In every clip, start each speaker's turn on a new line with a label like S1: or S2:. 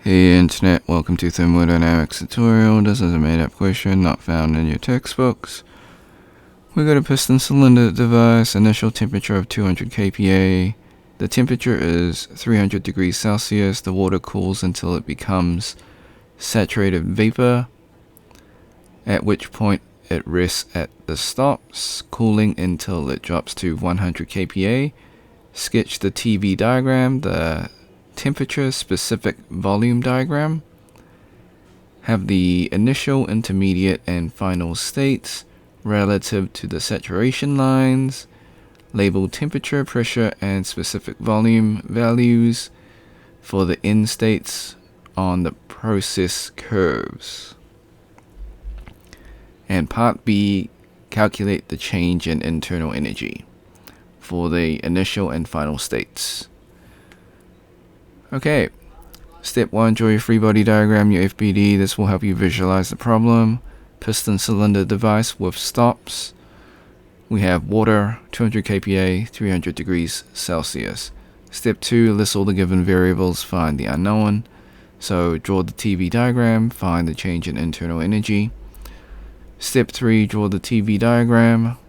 S1: Hey Internet, welcome to Thermodynamics tutorial. This is a made-up question not found in your textbooks. We got a piston cylinder device, initial temperature of 200 kPa. The temperature is 300 degrees Celsius. The water cools until it becomes saturated vapor, at which point it rests at the stops, cooling until it drops to 100 kPa. Sketch the TV diagram, the temperature specific volume diagram. Have the initial, intermediate, and final states relative to the saturation lines. Label temperature, pressure, and specific volume values for the end states on the process curves. And part B, calculate the change in internal energy for the initial and final states. Okay, step 1, draw your free body diagram, your FBD. This will help you visualize the problem. Piston cylinder device with stops. We have water, 200 kPa, 300 degrees Celsius. Step 2, list all the given variables, find the unknown. So draw the TV diagram, find the change in internal energy. Step 3, draw the TV diagram.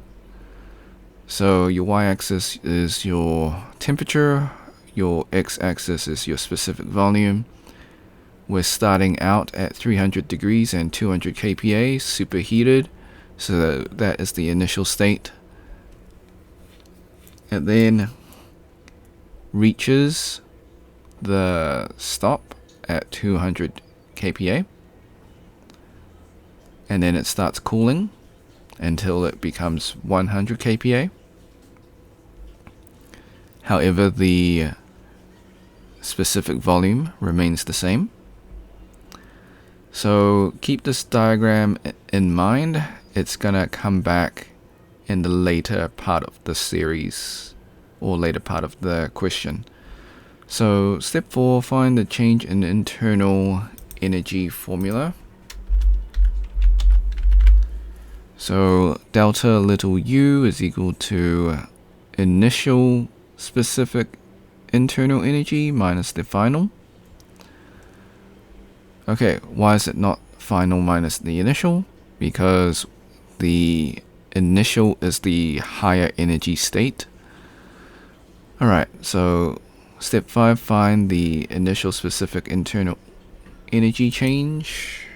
S1: So your y-axis is your temperature. Your x-axis is your specific volume. We're starting out at 300 degrees and 200 kPa, superheated. So that is the initial state. It then reaches the stop at 200 kPa. And then it starts cooling until it becomes 100 kPa. However, the specific volume remains the same. So keep this diagram in mind. It's gonna come back in the later part of the series or later part of the question. So step 4, find the change in internal energy formula. So delta little u is equal to initial specific internal energy minus the final. Okay, why is it not final minus the initial? Because the initial is the higher energy state. Alright, so step 5, find the initial specific internal energy change.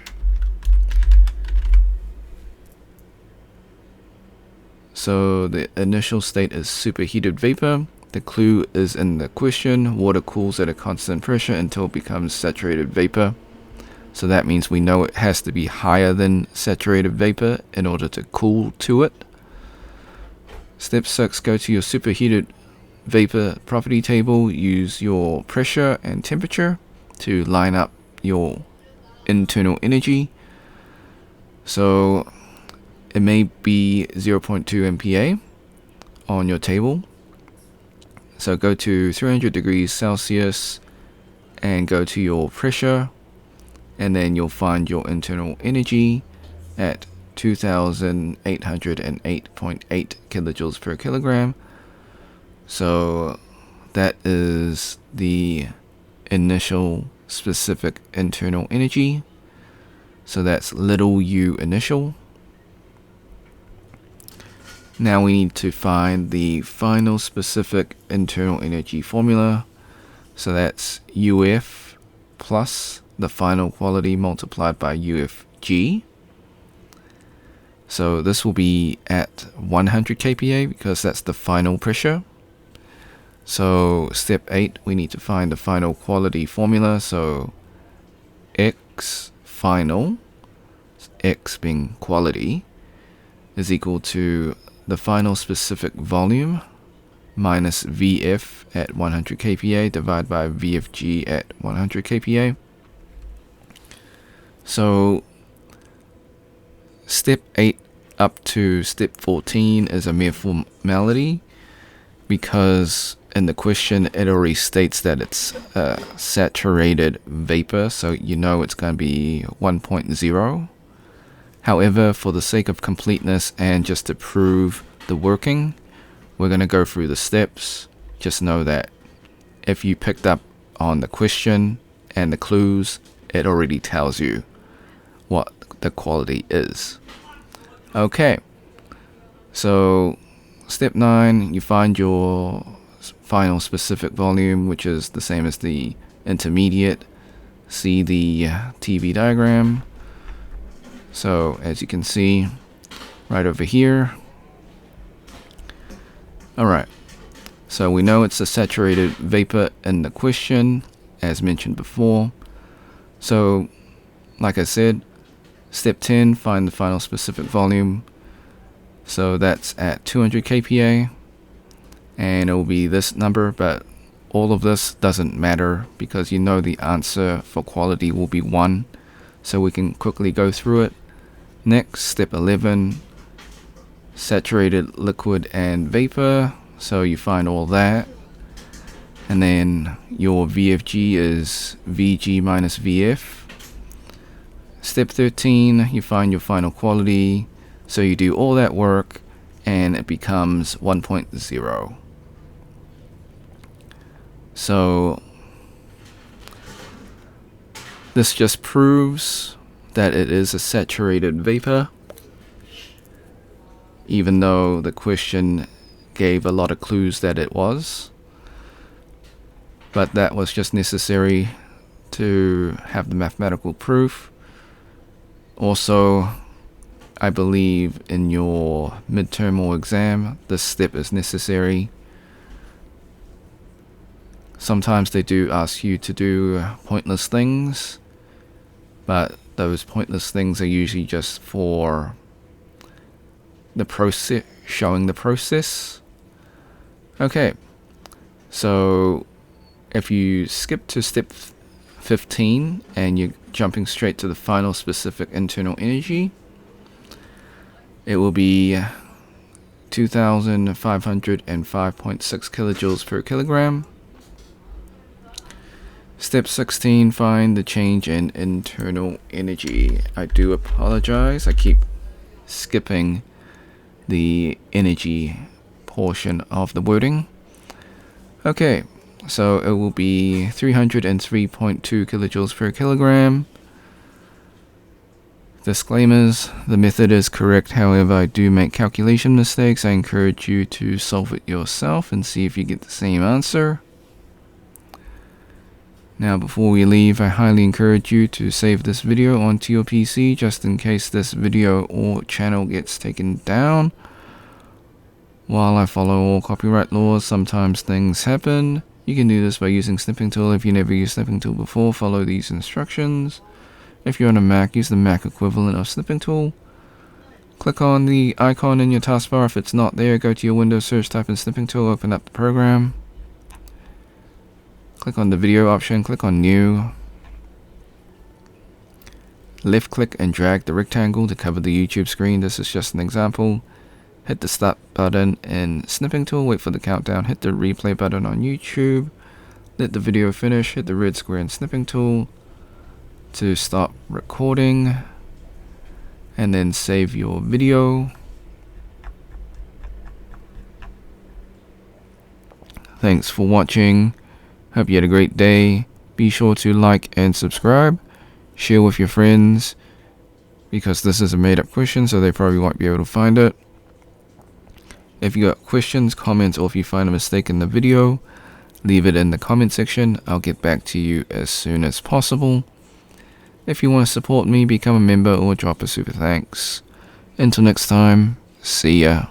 S1: So the initial state is superheated vapor. The clue is in the question. Water cools at a constant pressure until it becomes saturated vapor. So that means we know it has to be higher than saturated vapor in order to cool to it. Step 6, go to your superheated vapor property table. Use your pressure and temperature to line up your internal energy. So it may be 0.2 MPa on your table. So go to 300 degrees Celsius and go to your pressure, and then you'll find your internal energy at 2,808.8 kilojoules per kilogram. So that is the initial specific internal energy. So that's little u initial. Now we need to find the final specific internal energy formula. So that's UF plus the final quality multiplied by UFG. So this will be at 100 kPa because that's the final pressure. So step 8, we need to find the final quality formula. So X final, X being quality, is equal to the final specific volume minus VF at 100 kPa divided by VFG at 100 kPa. So step 8 up to step 14 is a mere formality because in the question it already states that it's saturated vapor, so you know it's going to be 1.0. However, for the sake of completeness and just to prove the working, we're going to go through the steps. Just know that if you picked up on the question and the clues, it already tells you what the quality is. Okay, so step 9, you find your final specific volume, which is the same as the intermediate. See the TV diagram. So as you can see right over here. Alright, so we know it's a saturated vapor in the question, as mentioned before. So like I said, step 10, find the final specific volume. So that's at 200 kPa, and it will be this number, but all of this doesn't matter because you know the answer for quality will be 1. So we can quickly go through it. Next, step 11, saturated liquid and vapor. So you find all that. And then your VFG is VG minus VF. Step 13, you find your final quality. So you do all that work and it becomes 1.0. So this just proves that it is a saturated vapor, even though the question gave a lot of clues that it was. But that was just necessary to have the mathematical proof. Also, I believe in your midterm or exam, this step is necessary. Sometimes they do ask you to do pointless things, but those pointless things are usually just for the process, showing the process. Okay, so if you skip to step 15 and you're jumping straight to the final specific internal energy, it will be 2,505.6 kilojoules per kilogram. Step 16, find the change in internal energy. I do apologize, I keep skipping the energy portion of the wording. Okay, so it will be 303.2 kilojoules per kilogram. Disclaimers, the method is correct, however I do make calculation mistakes. I encourage you to solve it yourself and see if you get the same answer. Now before we leave, I highly encourage you to save this video onto your PC just in case this video or channel gets taken down. While I follow all copyright laws, sometimes things happen. You can do this by using snipping tool. If you never used snipping tool before, follow these instructions. If you're on a Mac, use the Mac equivalent of snipping tool. Click on the icon in your taskbar. If it's not there, go to your Windows search, type in snipping tool, open up the program. Click on the video option, click on new. Left click and drag the rectangle to cover the YouTube screen. This is just an example. Hit the start button in snipping tool, wait for the countdown, hit the replay button on YouTube. Let the video finish, hit the red square in snipping tool to stop recording. And then save your video. Thanks for watching. Hope you had a great day. Be sure to like and subscribe. Share with your friends, because this is a made up question, so they probably won't be able to find it. If you got questions, comments, or if you find a mistake in the video, leave it in the comment section. I'll get back to you as soon as possible. If you want to support me, become a member or drop a super thanks. Until next time, see ya.